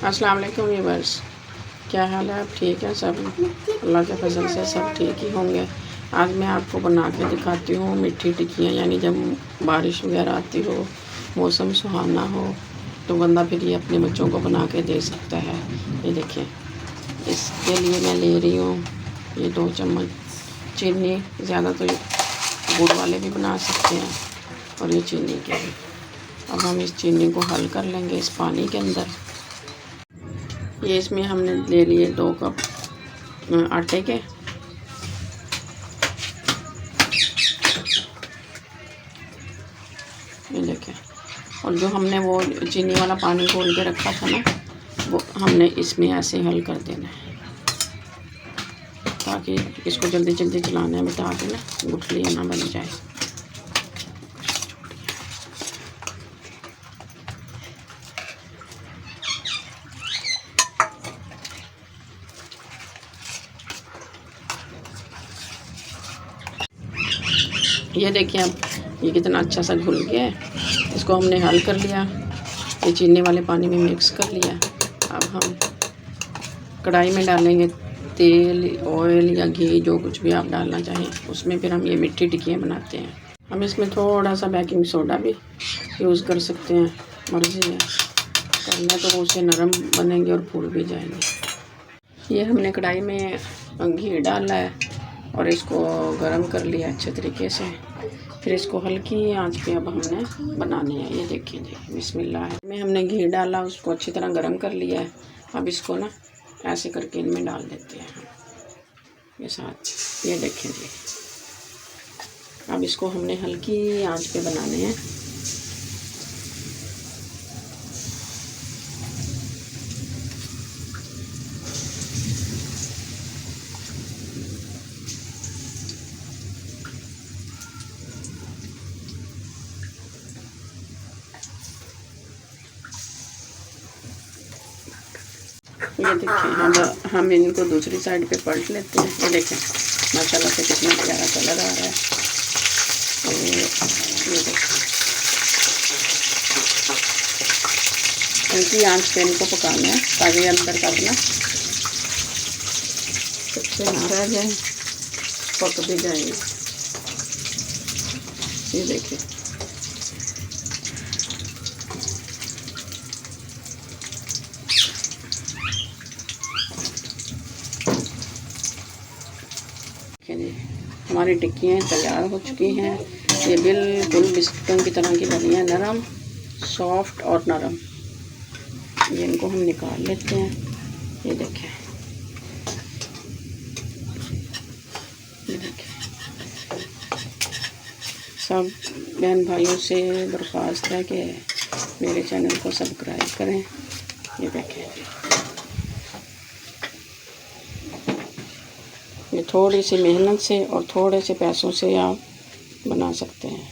अस्सलाम वालेकुम व्यूअर्स, क्या हाल है? आप ठीक है सब? अल्लाह के फजल से सब ठीक ही होंगे। आज मैं आपको बना के दिखाती हूँ मीठी टिक्कियाँ, यानी जब बारिश वगैरह आती हो, मौसम सुहाना हो, तो बंदा फिर ये अपने बच्चों को बना के दे सकता है। ये देखिए, इसके लिए मैं ले रही हूँ ये 2 चम्मच चीनी। ज़्यादा तो गुड़ वाले भी बना सकते हैं और ये चीनी के भी। अब हम इस चीनी को हल कर लेंगे इस पानी के अंदर। ये इसमें हमने ले लिए 2 कप आटे के। ये देखिए, और जो हमने वो चीनी वाला पानी घोल के रखा था ना, वो हमने इसमें ऐसे हल कर देना है, ताकि इसको जल्दी जल्दी चलाने में, ताकि ना गुठलियाँ ना बन जाए। ये देखिए, अब ये कितना अच्छा सा घुल गया है। इसको हमने हल कर लिया, ये चीनी वाले पानी में मिक्स कर लिया। अब हम कढ़ाई में डालेंगे तेल, ऑयल या घी, जो कुछ भी आप डालना चाहें उसमें। फिर हम ये मीठी टिक्कियाँ बनाते हैं। हम इसमें थोड़ा सा बेकिंग सोडा भी यूज़ कर सकते हैं, मर्ज़ी है करना, तो उससे नरम बनेंगे और फूल भी जाएंगे। ये हमने कढ़ाई में घी डाला है और इसको गरम कर लिया अच्छे तरीके से। फिर इसको हल्की आंच पे अब हमने बनाने हैं। ये देखिए जी, बिस्मिल्लाह में हमने घी डाला, उसको अच्छी तरह गरम कर लिया है। अब इसको ना ऐसे करके इनमें डाल देते हैं हम ये साथ। ये देखें जी, अब इसको हमने हल्की आंच पे बनाने हैं। ये देखिए, अब हम इनको दूसरी साइड पे पलट लेते हैं। ये देखें, माशाल्लाह से कितना प्यारा कलर आ रहा है। ये देखिए, उनकी आंच पे इनको पकाना है, ताकि अंदर का अपना कच्चे ना रह जाए, पक भी जाएंगे। ये देखिए, हमारी टिक्कियाँ तैयार हो चुकी हैं। ये बिल्कुल बिस्कुटों की तरह की बनी है, नरम, सॉफ्ट और नरम। ये इनको हम निकाल लेते हैं। ये देखें, ये देखें, सब बहन भाइयों से दरख्वास्त है कि मेरे चैनल को सब्सक्राइब करें। ये देखें, ये थोड़ी सी मेहनत से और थोड़े से पैसों से आप बना सकते हैं।